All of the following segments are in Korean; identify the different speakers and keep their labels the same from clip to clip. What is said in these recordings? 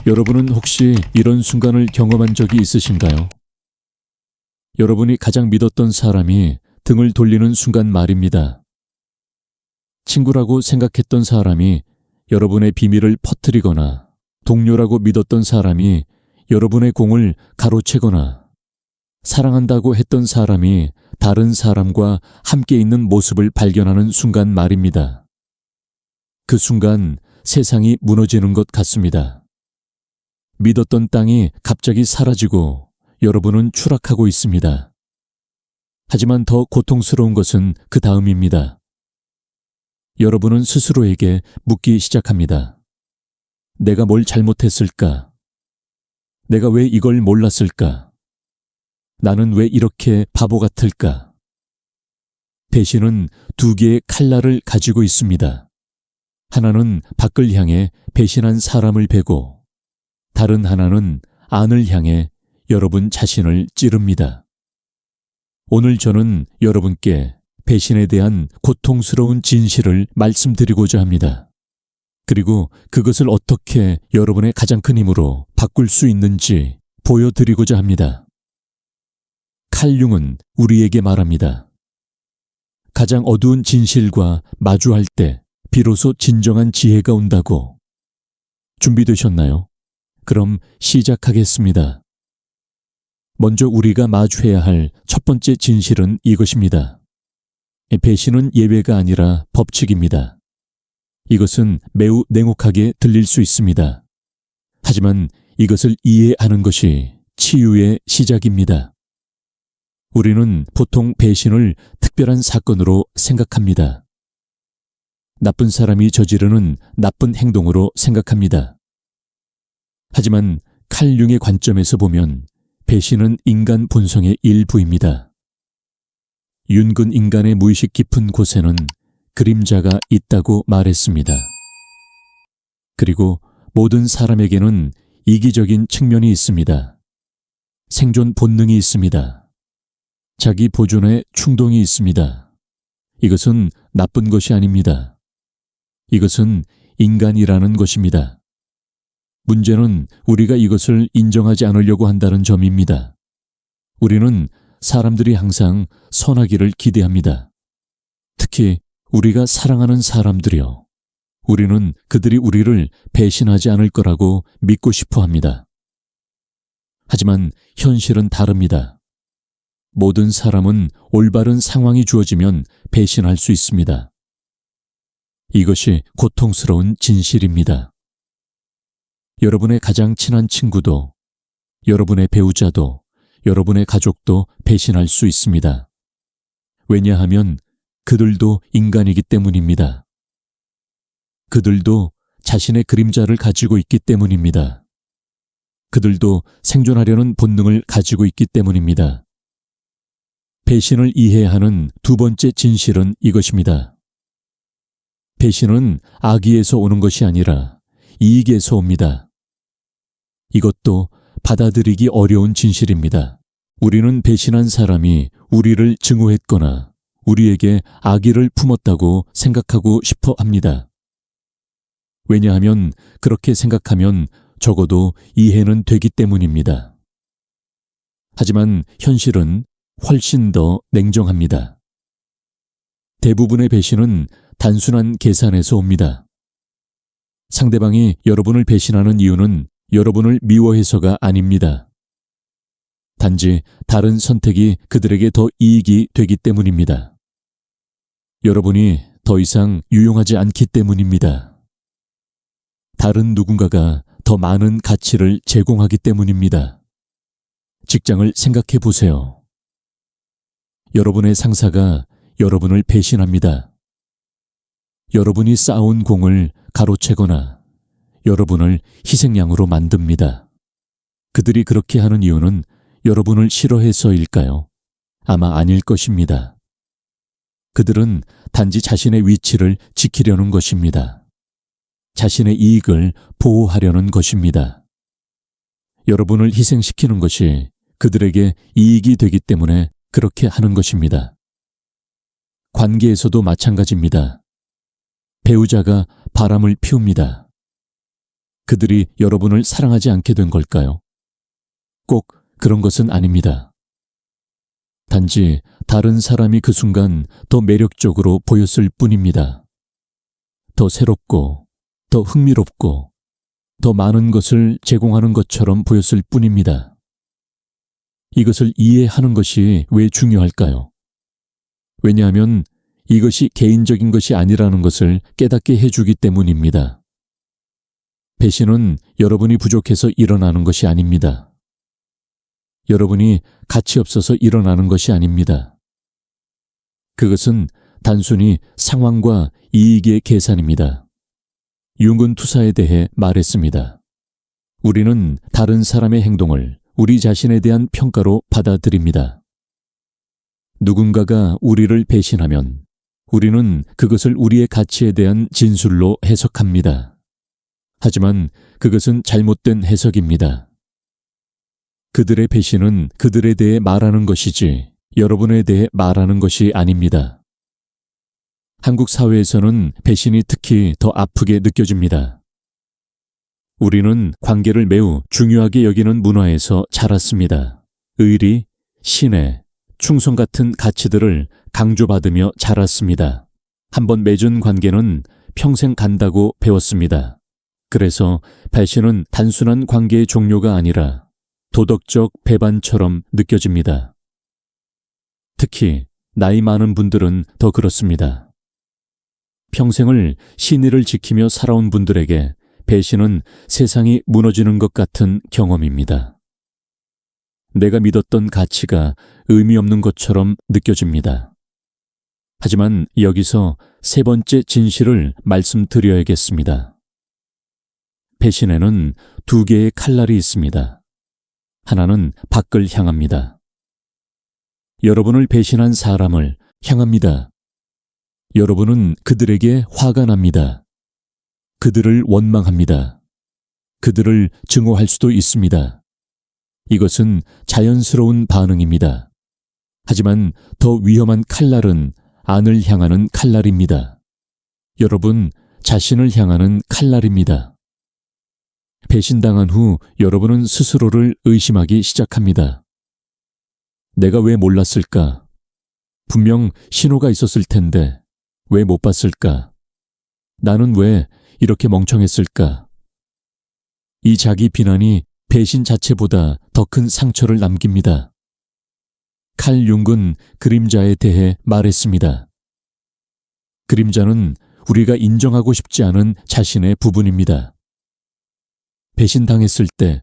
Speaker 1: 여러분은 혹시 이런 순간을 경험한 적이 있으신가요? 여러분이 가장 믿었던 사람이 등을 돌리는 순간 말입니다. 친구라고 생각했던 사람이 여러분의 비밀을 퍼뜨리거나 동료라고 믿었던 사람이 여러분의 공을 가로채거나 사랑한다고 했던 사람이 다른 사람과 함께 있는 모습을 발견하는 순간 말입니다. 그 순간 세상이 무너지는 것 같습니다. 믿었던 땅이 갑자기 사라지고 여러분은 추락하고 있습니다. 하지만 더 고통스러운 것은 그 다음입니다. 여러분은 스스로에게 묻기 시작합니다. 내가 뭘 잘못했을까? 내가 왜 이걸 몰랐을까? 나는 왜 이렇게 바보 같을까? 배신은 두 개의 칼날을 가지고 있습니다. 하나는 밖을 향해 배신한 사람을 베고 다른 하나는 안을 향해 여러분 자신을 찌릅니다. 오늘 저는 여러분께 배신에 대한 고통스러운 진실을 말씀드리고자 합니다. 그리고 그것을 어떻게 여러분의 가장 큰 힘으로 바꿀 수 있는지 보여드리고자 합니다. 칼융은 우리에게 말합니다. 가장 어두운 진실과 마주할 때 비로소 진정한 지혜가 온다고. 준비되셨나요? 그럼 시작하겠습니다. 먼저 우리가 마주해야 할 첫 번째 진실은 이것입니다. 배신은 예외가 아니라 법칙입니다. 이것은 매우 냉혹하게 들릴 수 있습니다. 하지만 이것을 이해하는 것이 치유의 시작입니다. 우리는 보통 배신을 특별한 사건으로 생각합니다. 나쁜 사람이 저지르는 나쁜 행동으로 생각합니다. 하지만 칼융의 관점에서 보면 배신은 인간 본성의 일부입니다. 윤근 인간의 무의식 깊은 곳에는 그림자가 있다고 말했습니다. 그리고 모든 사람에게는 이기적인 측면이 있습니다. 생존 본능이 있습니다. 자기 보존의 충동이 있습니다. 이것은 나쁜 것이 아닙니다. 이것은 인간이라는 것입니다. 문제는 우리가 이것을 인정하지 않으려고 한다는 점입니다. 우리는 사람들이 항상 선하기를 기대합니다. 특히 우리가 사랑하는 사람들이요. 우리는 그들이 우리를 배신하지 않을 거라고 믿고 싶어 합니다. 하지만 현실은 다릅니다. 모든 사람은 올바른 상황이 주어지면 배신할 수 있습니다. 이것이 고통스러운 진실입니다. 여러분의 가장 친한 친구도, 여러분의 배우자도, 여러분의 가족도 배신할 수 있습니다. 왜냐하면 그들도 인간이기 때문입니다. 그들도 자신의 그림자를 가지고 있기 때문입니다. 그들도 생존하려는 본능을 가지고 있기 때문입니다. 배신을 이해하는 두 번째 진실은 이것입니다. 배신은 악의에서 오는 것이 아니라 이익에서 옵니다. 이것도 받아들이기 어려운 진실입니다. 우리는 배신한 사람이 우리를 증오했거나 우리에게 악의를 품었다고 생각하고 싶어 합니다. 왜냐하면 그렇게 생각하면 적어도 이해는 되기 때문입니다. 하지만 현실은 훨씬 더 냉정합니다. 대부분의 배신은 단순한 계산에서 옵니다. 상대방이 여러분을 배신하는 이유는 여러분을 미워해서가 아닙니다. 단지 다른 선택이 그들에게 더 이익이 되기 때문입니다. 여러분이 더 이상 유용하지 않기 때문입니다. 다른 누군가가 더 많은 가치를 제공하기 때문입니다. 직장을 생각해 보세요. 여러분의 상사가 여러분을 배신합니다. 여러분이 쌓아온 공을 가로채거나 여러분을 희생양으로 만듭니다. 그들이 그렇게 하는 이유는 여러분을 싫어해서일까요? 아마 아닐 것입니다. 그들은 단지 자신의 위치를 지키려는 것입니다. 자신의 이익을 보호하려는 것입니다. 여러분을 희생시키는 것이 그들에게 이익이 되기 때문에 그렇게 하는 것입니다. 관계에서도 마찬가지입니다. 배우자가 바람을 피웁니다. 그들이 여러분을 사랑하지 않게 된 걸까요? 꼭 그런 것은 아닙니다. 단지 다른 사람이 그 순간 더 매력적으로 보였을 뿐입니다. 더 새롭고, 더 흥미롭고, 더 많은 것을 제공하는 것처럼 보였을 뿐입니다. 이것을 이해하는 것이 왜 중요할까요? 왜냐하면 이것이 개인적인 것이 아니라는 것을 깨닫게 해주기 때문입니다. 배신은 여러분이 부족해서 일어나는 것이 아닙니다. 여러분이 가치 없어서 일어나는 것이 아닙니다. 그것은 단순히 상황과 이익의 계산입니다. 융은 투사에 대해 말했습니다. 우리는 다른 사람의 행동을 우리 자신에 대한 평가로 받아들입니다. 누군가가 우리를 배신하면 우리는 그것을 우리의 가치에 대한 진술로 해석합니다. 하지만 그것은 잘못된 해석입니다. 그들의 배신은 그들에 대해 말하는 것이지 여러분에 대해 말하는 것이 아닙니다. 한국 사회에서는 배신이 특히 더 아프게 느껴집니다. 우리는 관계를 매우 중요하게 여기는 문화에서 자랐습니다. 의리, 신뢰, 충성 같은 가치들을 강조받으며 자랐습니다. 한번 맺은 관계는 평생 간다고 배웠습니다. 그래서 배신은 단순한 관계의 종료가 아니라 도덕적 배반처럼 느껴집니다. 특히 나이 많은 분들은 더 그렇습니다. 평생을 신의를 지키며 살아온 분들에게 배신은 세상이 무너지는 것 같은 경험입니다. 내가 믿었던 가치가 의미 없는 것처럼 느껴집니다. 하지만 여기서 세 번째 진실을 말씀드려야겠습니다. 배신에는 두 개의 칼날이 있습니다. 하나는 밖을 향합니다. 여러분을 배신한 사람을 향합니다. 여러분은 그들에게 화가 납니다. 그들을 원망합니다. 그들을 증오할 수도 있습니다. 이것은 자연스러운 반응입니다. 하지만 더 위험한 칼날은 안을 향하는 칼날입니다. 여러분 자신을 향하는 칼날입니다. 배신당한 후 여러분은 스스로를 의심하기 시작합니다. 내가 왜 몰랐을까? 분명 신호가 있었을 텐데 왜 못 봤을까? 나는 왜 이렇게 멍청했을까? 이 자기 비난이 배신 자체보다 더 큰 상처를 남깁니다. 칼 융은 그림자에 대해 말했습니다. 그림자는 우리가 인정하고 싶지 않은 자신의 부분입니다. 배신당했을 때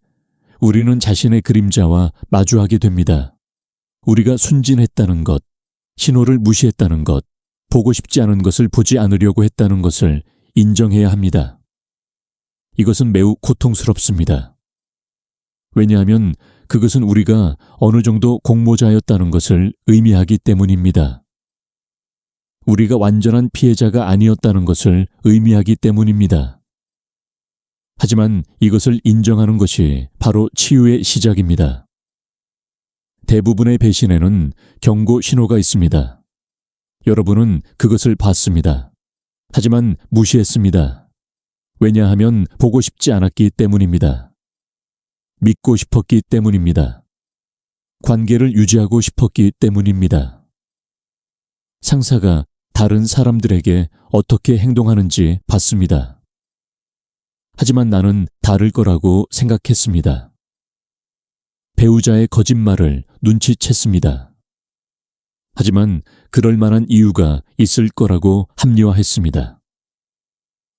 Speaker 1: 우리는 자신의 그림자와 마주하게 됩니다. 우리가 순진했다는 것, 신호를 무시했다는 것, 보고 싶지 않은 것을 보지 않으려고 했다는 것을 인정해야 합니다. 이것은 매우 고통스럽습니다. 왜냐하면 그것은 우리가 어느 정도 공모자였다는 것을 의미하기 때문입니다. 우리가 완전한 피해자가 아니었다는 것을 의미하기 때문입니다. 하지만 이것을 인정하는 것이 바로 치유의 시작입니다. 대부분의 배신에는 경고 신호가 있습니다. 여러분은 그것을 봤습니다. 하지만 무시했습니다. 왜냐하면 보고 싶지 않았기 때문입니다. 믿고 싶었기 때문입니다. 관계를 유지하고 싶었기 때문입니다. 상사가 다른 사람들에게 어떻게 행동하는지 봤습니다. 하지만 나는 다를 거라고 생각했습니다. 배우자의 거짓말을 눈치챘습니다. 하지만 그럴 만한 이유가 있을 거라고 합리화했습니다.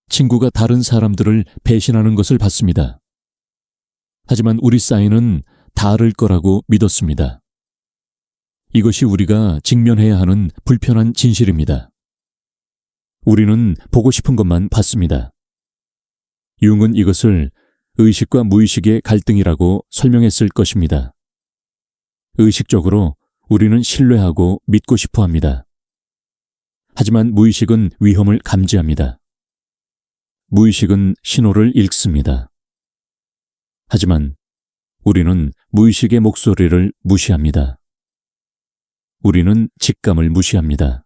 Speaker 1: 친구가 다른 사람들을 배신하는 것을 봤습니다. 하지만 우리 사이는 다를 거라고 믿었습니다. 이것이 우리가 직면해야 하는 불편한 진실입니다. 우리는 보고 싶은 것만 봤습니다. 융은 이것을 의식과 무의식의 갈등이라고 설명했을 것입니다. 의식적으로 우리는 신뢰하고 믿고 싶어 합니다. 하지만 무의식은 위험을 감지합니다. 무의식은 신호를 읽습니다. 하지만 우리는 무의식의 목소리를 무시합니다. 우리는 직감을 무시합니다.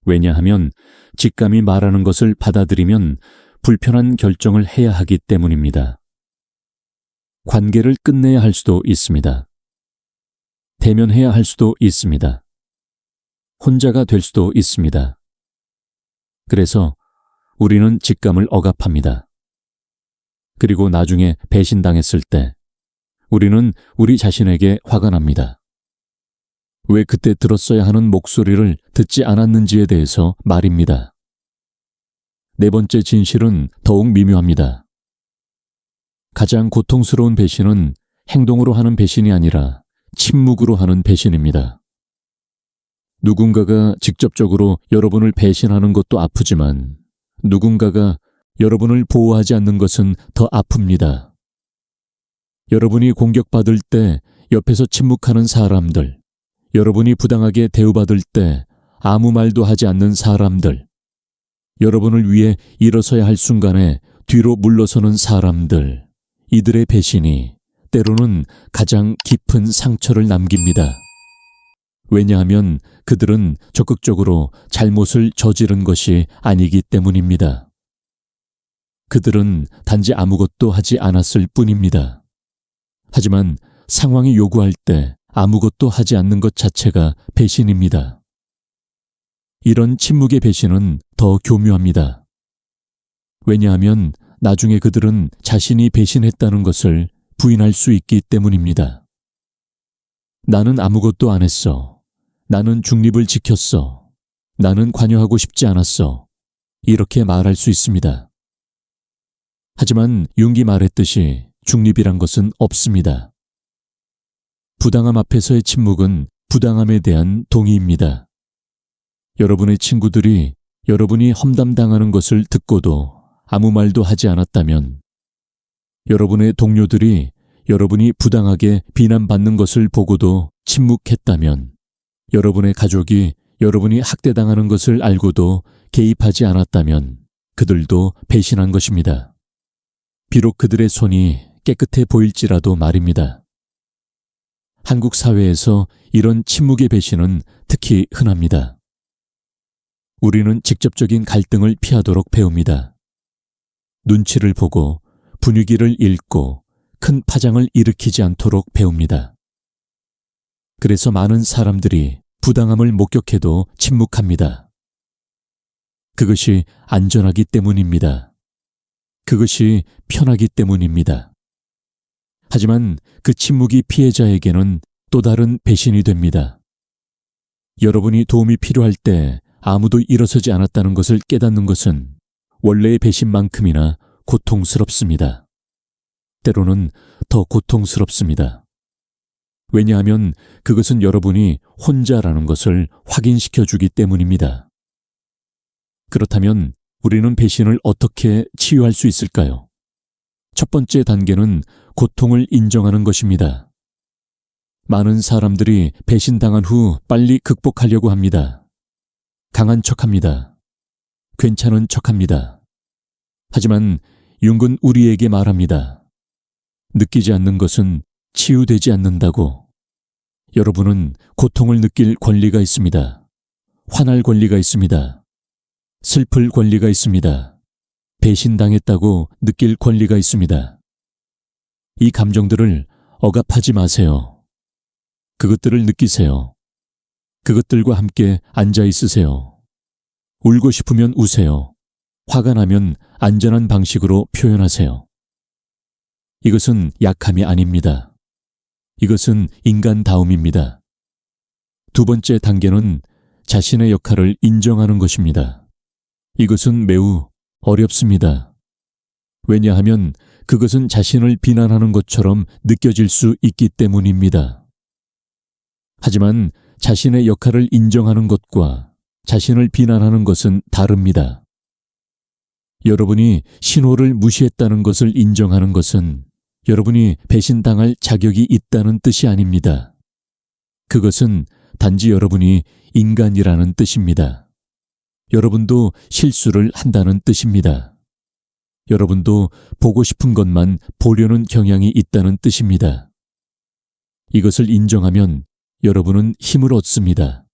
Speaker 1: 왜냐하면 직감이 말하는 것을 받아들이면 불편한 결정을 해야 하기 때문입니다. 관계를 끝내야 할 수도 있습니다. 대면해야 할 수도 있습니다. 혼자가 될 수도 있습니다. 그래서 우리는 직감을 억압합니다. 그리고 나중에 배신당했을 때 우리는 우리 자신에게 화가 납니다. 왜 그때 들었어야 하는 목소리를 듣지 않았는지에 대해서 말입니다. 네 번째 진실은 더욱 미묘합니다. 가장 고통스러운 배신은 행동으로 하는 배신이 아니라 침묵으로 하는 배신입니다. 누군가가 직접적으로 여러분을 배신하는 것도 아프지만 누군가가 여러분을 보호하지 않는 것은 더 아픕니다. 여러분이 공격받을 때 옆에서 침묵하는 사람들, 여러분이 부당하게 대우받을 때 아무 말도 하지 않는 사람들, 여러분을 위해 일어서야 할 순간에 뒤로 물러서는 사람들, 이들의 배신이 때로는 가장 깊은 상처를 남깁니다. 왜냐하면 그들은 적극적으로 잘못을 저지른 것이 아니기 때문입니다. 그들은 단지 아무것도 하지 않았을 뿐입니다. 하지만 상황이 요구할 때 아무것도 하지 않는 것 자체가 배신입니다. 이런 침묵의 배신은 더 교묘합니다. 왜냐하면 나중에 그들은 자신이 배신했다는 것을 부인할 수 있기 때문입니다. 나는 아무것도 안 했어. 나는 중립을 지켰어. 나는 관여하고 싶지 않았어. 이렇게 말할 수 있습니다. 하지만 융기 말했듯이 중립이란 것은 없습니다. 부당함 앞에서의 침묵은 부당함에 대한 동의입니다. 여러분의 친구들이 여러분이 험담당하는 것을 듣고도 아무 말도 하지 않았다면, 여러분의 동료들이 여러분이 부당하게 비난받는 것을 보고도 침묵했다면, 여러분의 가족이 여러분이 학대당하는 것을 알고도 개입하지 않았다면 그들도 배신한 것입니다. 비록 그들의 손이 깨끗해 보일지라도 말입니다. 한국 사회에서 이런 침묵의 배신은 특히 흔합니다. 우리는 직접적인 갈등을 피하도록 배웁니다. 눈치를 보고 분위기를 읽고 큰 파장을 일으키지 않도록 배웁니다. 그래서 많은 사람들이 부당함을 목격해도 침묵합니다. 그것이 안전하기 때문입니다. 그것이 편하기 때문입니다. 하지만 그 침묵이 피해자에게는 또 다른 배신이 됩니다. 여러분이 도움이 필요할 때 아무도 일어서지 않았다는 것을 깨닫는 것은 원래의 배신만큼이나 고통스럽습니다. 때로는 더 고통스럽습니다. 왜냐하면 그것은 여러분이 혼자라는 것을 확인시켜 주기 때문입니다. 그렇다면 우리는 배신을 어떻게 치유할 수 있을까요? 첫 번째 단계는 고통을 인정하는 것입니다. 많은 사람들이 배신당한 후 빨리 극복하려고 합니다. 강한 척합니다. 괜찮은 척합니다. 하지만 융은 우리에게 말합니다. 느끼지 않는 것은 치유되지 않는다고. 여러분은 고통을 느낄 권리가 있습니다. 화날 권리가 있습니다. 슬플 권리가 있습니다. 배신당했다고 느낄 권리가 있습니다. 이 감정들을 억압하지 마세요. 그것들을 느끼세요. 그것들과 함께 앉아 있으세요. 울고 싶으면 우세요. 화가 나면 안전한 방식으로 표현하세요. 이것은 약함이 아닙니다. 이것은 인간다움입니다. 두 번째 단계는 자신의 역할을 인정하는 것입니다. 이것은 매우 어렵습니다. 왜냐하면 그것은 자신을 비난하는 것처럼 느껴질 수 있기 때문입니다. 하지만 자신의 역할을 인정하는 것과 자신을 비난하는 것은 다릅니다. 여러분이 신호를 무시했다는 것을 인정하는 것은 여러분이 배신당할 자격이 있다는 뜻이 아닙니다. 그것은 단지 여러분이 인간이라는 뜻입니다. 여러분도 실수를 한다는 뜻입니다. 여러분도 보고 싶은 것만 보려는 경향이 있다는 뜻입니다. 이것을 인정하면 여러분은 힘을 얻습니다.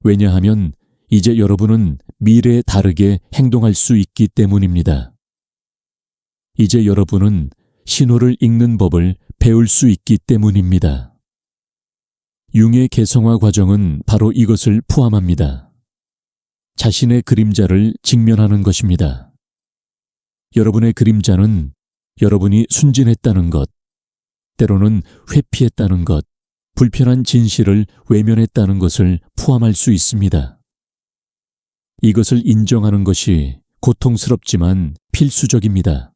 Speaker 1: 왜냐하면 이제 여러분은 미래에 다르게 행동할 수 있기 때문입니다. 이제 여러분은 신호를 읽는 법을 배울 수 있기 때문입니다. 융의 개성화 과정은 바로 이것을 포함합니다. 자신의 그림자를 직면하는 것입니다. 여러분의 그림자는 여러분이 순진했다는 것, 때로는 회피했다는 것, 불편한 진실을 외면했다는 것을 포함할 수 있습니다. 이것을 인정하는 것이 고통스럽지만 필수적입니다.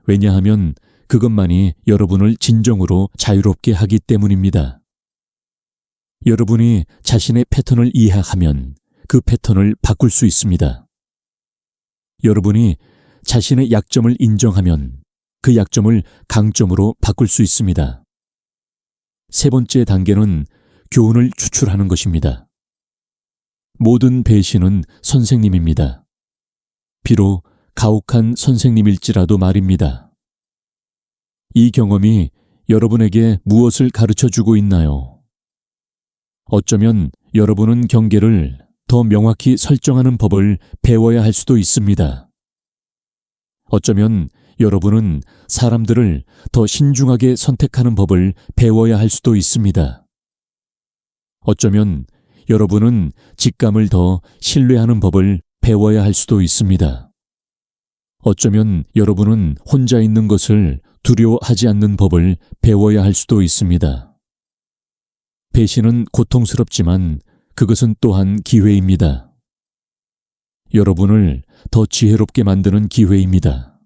Speaker 1: 왜냐하면 그것만이 여러분을 진정으로 자유롭게 하기 때문입니다. 여러분이 자신의 패턴을 이해하면 그 패턴을 바꿀 수 있습니다. 여러분이 자신의 약점을 인정하면 그 약점을 강점으로 바꿀 수 있습니다. 세 번째 단계는 교훈을 추출하는 것입니다. 모든 배신은 선생님입니다. 비록 가혹한 선생님일지라도 말입니다. 이 경험이 여러분에게 무엇을 가르쳐주고 있나요? 어쩌면 여러분은 경계를 더 명확히 설정하는 법을 배워야 할 수도 있습니다. 어쩌면 여러분은 사람들을 더 신중하게 선택하는 법을 배워야 할 수도 있습니다. 어쩌면 여러분은 직감을 더 신뢰하는 법을 배워야 할 수도 있습니다. 어쩌면 여러분은 혼자 있는 것을 두려워하지 않는 법을 배워야 할 수도 있습니다. 배신은 고통스럽지만 그것은 또한 기회입니다. 여러분을 더 지혜롭게 만드는 기회입니다.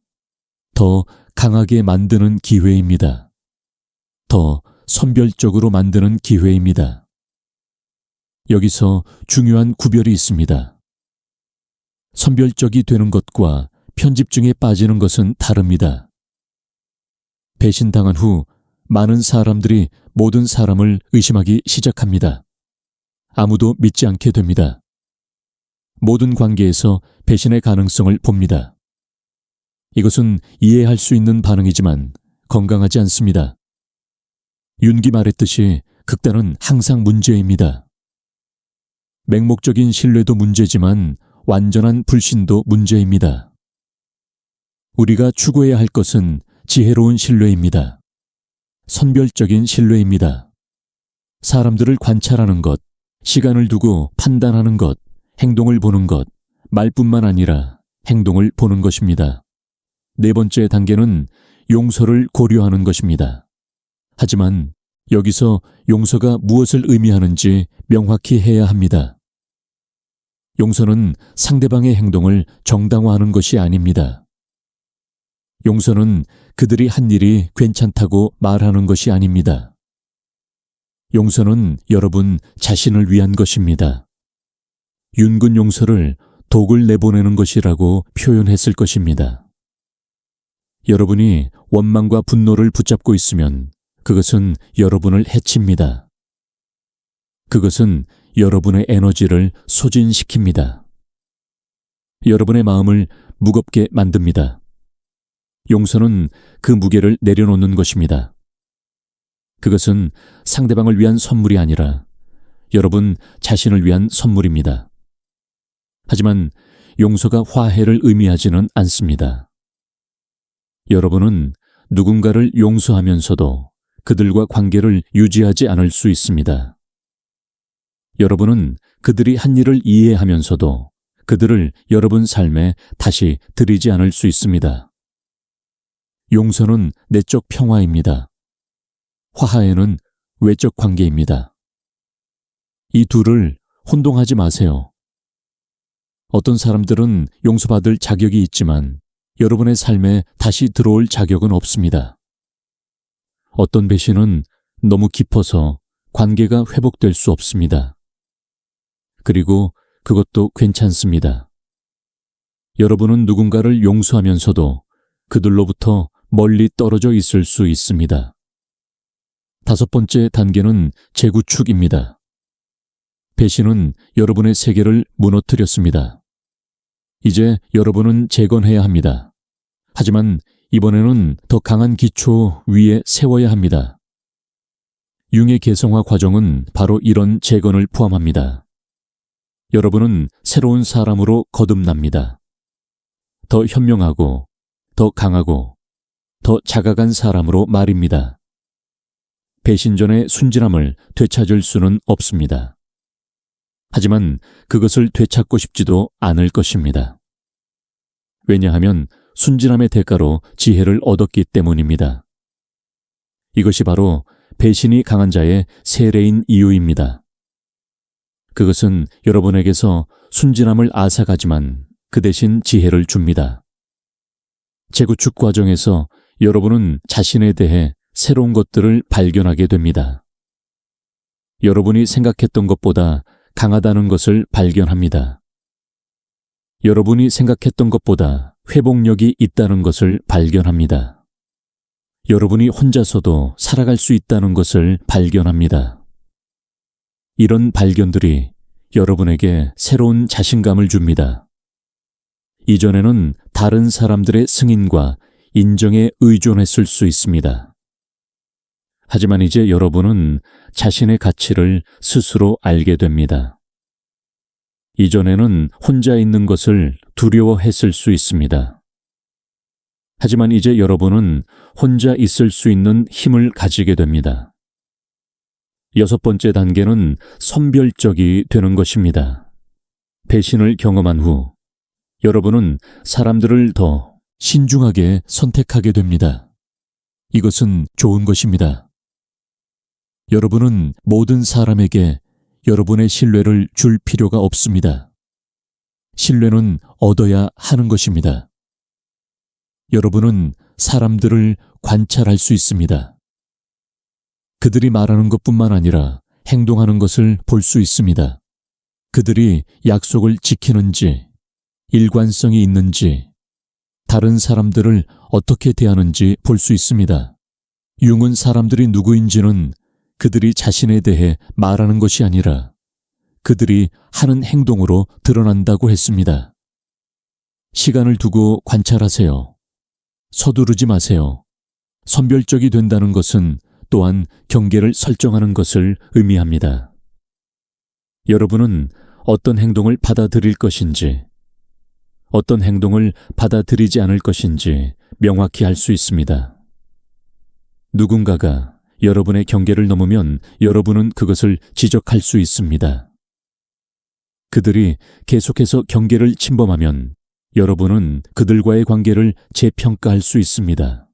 Speaker 1: 더 강하게 만드는 기회입니다. 더 선별적으로 만드는 기회입니다. 여기서 중요한 구별이 있습니다. 선별적이 되는 것과 편집증에 빠지는 것은 다릅니다. 배신당한 후 많은 사람들이 모든 사람을 의심하기 시작합니다. 아무도 믿지 않게 됩니다. 모든 관계에서 배신의 가능성을 봅니다. 이것은 이해할 수 있는 반응이지만 건강하지 않습니다. 윤기 말했듯이 극단은 항상 문제입니다. 맹목적인 신뢰도 문제지만 완전한 불신도 문제입니다. 우리가 추구해야 할 것은 지혜로운 신뢰입니다. 선별적인 신뢰입니다. 사람들을 관찰하는 것, 시간을 두고 판단하는 것, 행동을 보는 것, 말뿐만 아니라 행동을 보는 것입니다. 네 번째 단계는 용서를 고려하는 것입니다. 하지만 여기서 용서가 무엇을 의미하는지 명확히 해야 합니다. 용서는 상대방의 행동을 정당화하는 것이 아닙니다. 용서는 그들이 한 일이 괜찮다고 말하는 것이 아닙니다. 용서는 여러분 자신을 위한 것입니다. 윤근 용서를 독을 내보내는 것이라고 표현했을 것입니다. 여러분이 원망과 분노를 붙잡고 있으면 그것은 여러분을 해칩니다. 그것은 여러분의 에너지를 소진시킵니다. 여러분의 마음을 무겁게 만듭니다. 용서는 그 무게를 내려놓는 것입니다. 그것은 상대방을 위한 선물이 아니라 여러분 자신을 위한 선물입니다. 하지만 용서가 화해를 의미하지는 않습니다. 여러분은 누군가를 용서하면서도 그들과 관계를 유지하지 않을 수 있습니다. 여러분은 그들이 한 일을 이해하면서도 그들을 여러분 삶에 다시 들이지 않을 수 있습니다. 용서는 내적 평화입니다. 화해는 외적 관계입니다. 이 둘을 혼동하지 마세요. 어떤 사람들은 용서받을 자격이 있지만 여러분의 삶에 다시 들어올 자격은 없습니다. 어떤 배신은 너무 깊어서 관계가 회복될 수 없습니다. 그리고 그것도 괜찮습니다. 여러분은 누군가를 용서하면서도 그들로부터 멀리 떨어져 있을 수 있습니다. 다섯 번째 단계는 재구축입니다. 배신은 여러분의 세계를 무너뜨렸습니다. 이제 여러분은 재건해야 합니다. 하지만 이번에는 더 강한 기초 위에 세워야 합니다. 융의 개성화 과정은 바로 이런 재건을 포함합니다. 여러분은 새로운 사람으로 거듭납니다. 더 현명하고, 더 강하고, 더 자각한 사람으로 말입니다. 배신전의 순진함을 되찾을 수는 없습니다. 하지만 그것을 되찾고 싶지도 않을 것입니다. 왜냐하면 순진함의 대가로 지혜를 얻었기 때문입니다. 이것이 바로 배신이 강한 자의 세례인 이유입니다. 그것은 여러분에게서 순진함을 앗아가지만 그 대신 지혜를 줍니다. 재구축 과정에서 여러분은 자신에 대해 새로운 것들을 발견하게 됩니다. 여러분이 생각했던 것보다 강하다는 것을 발견합니다. 여러분이 생각했던 것보다 회복력이 있다는 것을 발견합니다. 여러분이 혼자서도 살아갈 수 있다는 것을 발견합니다. 이런 발견들이 여러분에게 새로운 자신감을 줍니다. 이전에는 다른 사람들의 승인과 인정에 의존했을 수 있습니다. 하지만 이제 여러분은 자신의 가치를 스스로 알게 됩니다. 이전에는 혼자 있는 것을 두려워했을 수 있습니다. 하지만 이제 여러분은 혼자 있을 수 있는 힘을 가지게 됩니다. 6번째 단계는 선별적이 되는 것입니다. 배신을 경험한 후 여러분은 사람들을 더 신중하게 선택하게 됩니다. 이것은 좋은 것입니다. 여러분은 모든 사람에게 여러분의 신뢰를 줄 필요가 없습니다. 신뢰는 얻어야 하는 것입니다. 여러분은 사람들을 관찰할 수 있습니다. 그들이 말하는 것뿐만 아니라 행동하는 것을 볼 수 있습니다. 그들이 약속을 지키는지, 일관성이 있는지, 다른 사람들을 어떻게 대하는지 볼 수 있습니다. 융은 사람들이 누구인지는 그들이 자신에 대해 말하는 것이 아니라 그들이 하는 행동으로 드러난다고 했습니다. 시간을 두고 관찰하세요. 서두르지 마세요. 선별적이 된다는 것은 또한 경계를 설정하는 것을 의미합니다. 여러분은 어떤 행동을 받아들일 것인지, 어떤 행동을 받아들이지 않을 것인지 명확히 알 수 있습니다. 누군가가 여러분의 경계를 넘으면 여러분은 그것을 지적할 수 있습니다. 그들이 계속해서 경계를 침범하면 여러분은 그들과의 관계를 재평가할 수 있습니다.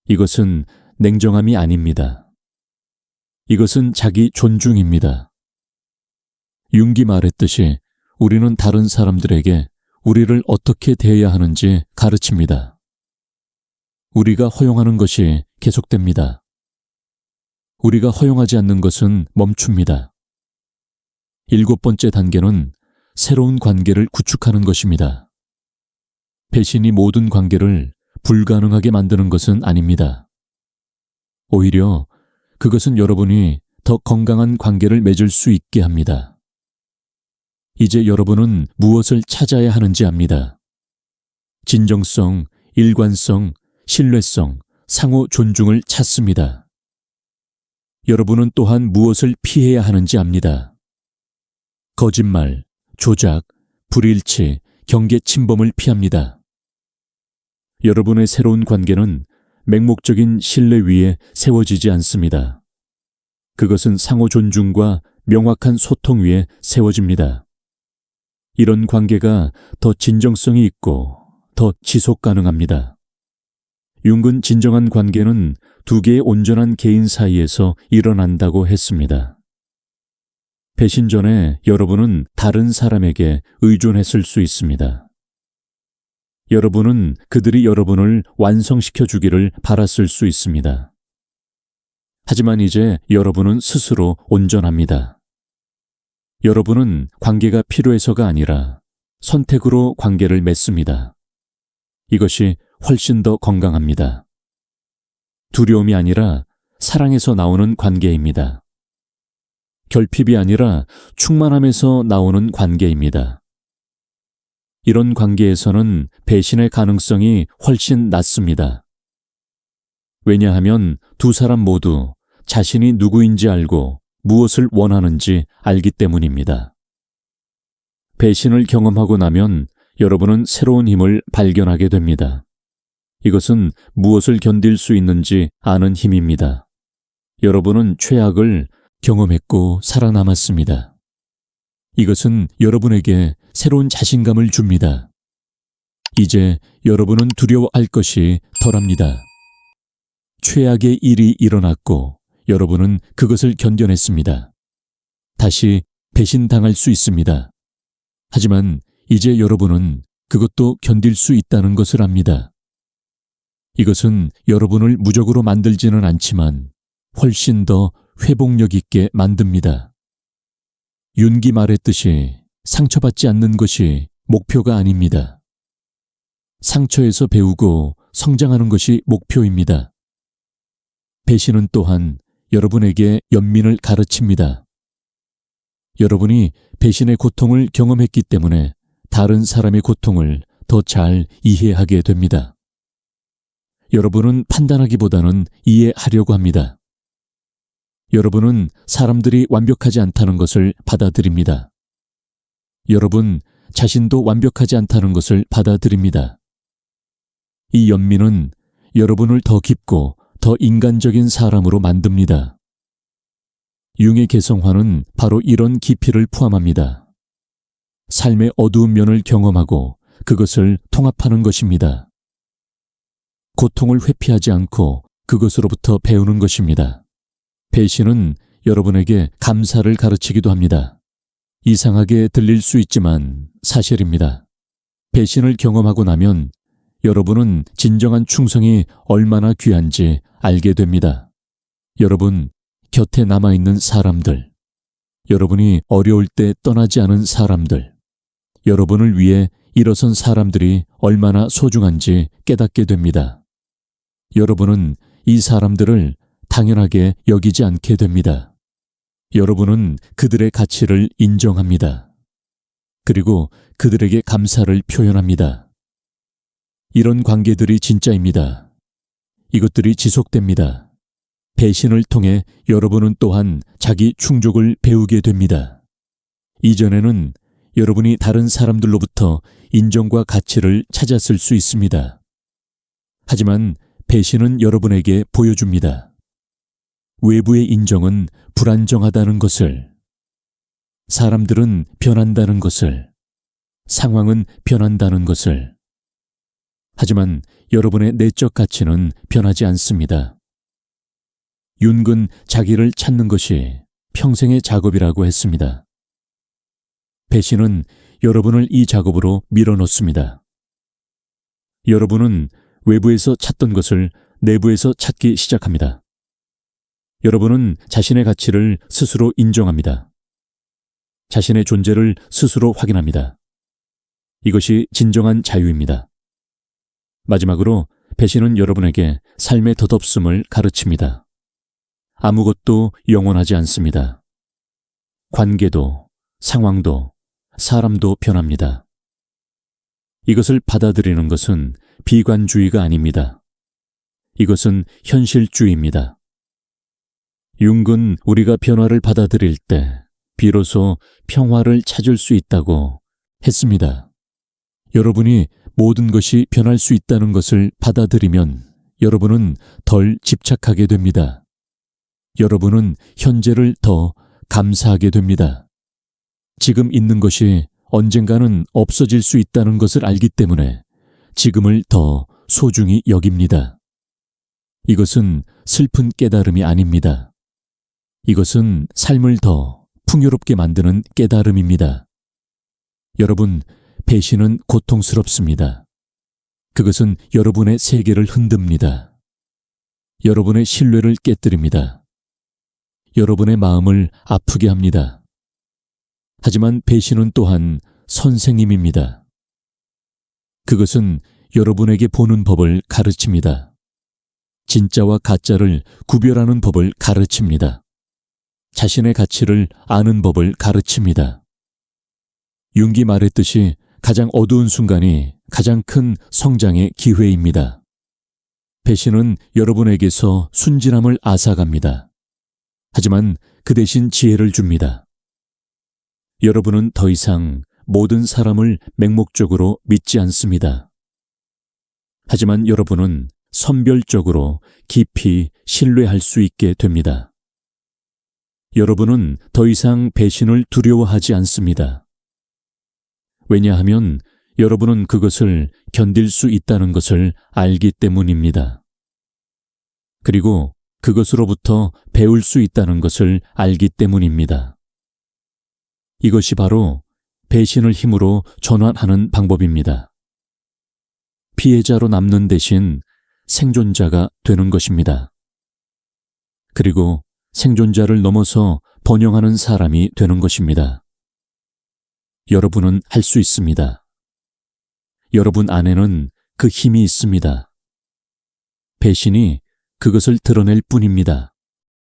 Speaker 1: 이것은 냉정함이 아닙니다. 이것은 자기 존중입니다. 융기 말했듯이 우리는 다른 사람들에게 우리를 어떻게 대해야 하는지 가르칩니다. 우리가 허용하는 것이 계속됩니다. 우리가 허용하지 않는 것은 멈춥니다. 7번째 단계는 새로운 관계를 구축하는 것입니다. 배신이 모든 관계를 불가능하게 만드는 것은 아닙니다. 오히려 그것은 여러분이 더 건강한 관계를 맺을 수 있게 합니다. 이제 여러분은 무엇을 찾아야 하는지 압니다. 진정성, 일관성, 신뢰성, 상호 존중을 찾습니다. 여러분은 또한 무엇을 피해야 하는지 압니다. 거짓말, 조작, 불일치, 경계 침범을 피합니다. 여러분의 새로운 관계는 맹목적인 신뢰 위에 세워지지 않습니다. 그것은 상호 존중과 명확한 소통 위에 세워집니다. 이런 관계가 더 진정성이 있고 더 지속 가능합니다. 융은 진정한 관계는 두 개의 온전한 개인 사이에서 일어난다고 했습니다. 배신 전에 여러분은 다른 사람에게 의존했을 수 있습니다. 여러분은 그들이 여러분을 완성시켜 주기를 바랐을 수 있습니다. 하지만 이제 여러분은 스스로 온전합니다. 여러분은 관계가 필요해서가 아니라 선택으로 관계를 맺습니다. 이것이 훨씬 더 건강합니다. 두려움이 아니라 사랑에서 나오는 관계입니다. 결핍이 아니라 충만함에서 나오는 관계입니다. 이런 관계에서는 배신의 가능성이 훨씬 낮습니다. 왜냐하면 두 사람 모두 자신이 누구인지 알고 무엇을 원하는지 알기 때문입니다. 배신을 경험하고 나면 여러분은 새로운 힘을 발견하게 됩니다. 이것은 무엇을 견딜 수 있는지 아는 힘입니다. 여러분은 최악을 경험했고 살아남았습니다. 이것은 여러분에게 새로운 자신감을 줍니다. 이제 여러분은 두려워할 것이 덜합니다. 최악의 일이 일어났고 여러분은 그것을 견뎌냈습니다. 다시 배신당할 수 있습니다. 하지만 이제 여러분은 그것도 견딜 수 있다는 것을 압니다. 이것은 여러분을 무적으로 만들지는 않지만 훨씬 더 회복력 있게 만듭니다. 윤기 말했듯이 상처받지 않는 것이 목표가 아닙니다. 상처에서 배우고 성장하는 것이 목표입니다. 배신은 또한 여러분에게 연민을 가르칩니다. 여러분이 배신의 고통을 경험했기 때문에 다른 사람의 고통을 더 잘 이해하게 됩니다. 여러분은 판단하기보다는 이해하려고 합니다. 여러분은 사람들이 완벽하지 않다는 것을 받아들입니다. 여러분 자신도 완벽하지 않다는 것을 받아들입니다. 이 연민은 여러분을 더 깊고 더 인간적인 사람으로 만듭니다. 융의 개성화는 바로 이런 깊이를 포함합니다. 삶의 어두운 면을 경험하고 그것을 통합하는 것입니다. 고통을 회피하지 않고 그것으로부터 배우는 것입니다. 배신은 여러분에게 감사를 가르치기도 합니다. 이상하게 들릴 수 있지만 사실입니다. 배신을 경험하고 나면 여러분은 진정한 충성이 얼마나 귀한지 알게 됩니다. 여러분 곁에 남아있는 사람들, 여러분이 어려울 때 떠나지 않은 사람들, 여러분을 위해 일어선 사람들이 얼마나 소중한지 깨닫게 됩니다. 여러분은 이 사람들을 당연하게 여기지 않게 됩니다. 여러분은 그들의 가치를 인정합니다. 그리고 그들에게 감사를 표현합니다. 이런 관계들이 진짜입니다. 이것들이 지속됩니다. 배신을 통해 여러분은 또한 자기 충족을 배우게 됩니다. 이전에는 여러분이 다른 사람들로부터 인정과 가치를 찾았을 수 있습니다. 하지만 배신은 여러분에게 보여줍니다. 외부의 인정은 불안정하다는 것을, 사람들은 변한다는 것을, 상황은 변한다는 것을. 하지만 여러분의 내적 가치는 변하지 않습니다. 윤은 자기를 찾는 것이 평생의 작업이라고 했습니다. 배신은 여러분을 이 작업으로 밀어넣습니다. 여러분은 외부에서 찾던 것을 내부에서 찾기 시작합니다. 여러분은 자신의 가치를 스스로 인정합니다. 자신의 존재를 스스로 확인합니다. 이것이 진정한 자유입니다. 마지막으로 배신은 여러분에게 삶의 덧없음을 가르칩니다. 아무것도 영원하지 않습니다. 관계도, 상황도, 사람도 변합니다. 이것을 받아들이는 것은 비관주의가 아닙니다. 이것은 현실주의입니다. 융은 우리가 변화를 받아들일 때 비로소 평화를 찾을 수 있다고 했습니다. 여러분이 모든 것이 변할 수 있다는 것을 받아들이면 여러분은 덜 집착하게 됩니다. 여러분은 현재를 더 감사하게 됩니다. 지금 있는 것이 언젠가는 없어질 수 있다는 것을 알기 때문에 지금을 더 소중히 여깁니다. 이것은 슬픈 깨달음이 아닙니다. 이것은 삶을 더 풍요롭게 만드는 깨달음입니다. 여러분, 배신은 고통스럽습니다. 그것은 여러분의 세계를 흔듭니다. 여러분의 신뢰를 깨뜨립니다. 여러분의 마음을 아프게 합니다. 하지만 배신은 또한 선생님입니다. 그것은 여러분에게 보는 법을 가르칩니다. 진짜와 가짜를 구별하는 법을 가르칩니다. 자신의 가치를 아는 법을 가르칩니다. 융이 말했듯이 가장 어두운 순간이 가장 큰 성장의 기회입니다. 배신은 여러분에게서 순진함을 앗아갑니다. 하지만 그 대신 지혜를 줍니다. 여러분은 더 이상 모든 사람을 맹목적으로 믿지 않습니다. 하지만 여러분은 선별적으로 깊이 신뢰할 수 있게 됩니다. 여러분은 더 이상 배신을 두려워하지 않습니다. 왜냐하면 여러분은 그것을 견딜 수 있다는 것을 알기 때문입니다. 그리고 그것으로부터 배울 수 있다는 것을 알기 때문입니다. 이것이 바로 배신을 힘으로 전환하는 방법입니다. 피해자로 남는 대신 생존자가 되는 것입니다. 그리고 생존자를 넘어서 번영하는 사람이 되는 것입니다. 여러분은 할 수 있습니다. 여러분 안에는 그 힘이 있습니다. 배신이 그것을 드러낼 뿐입니다.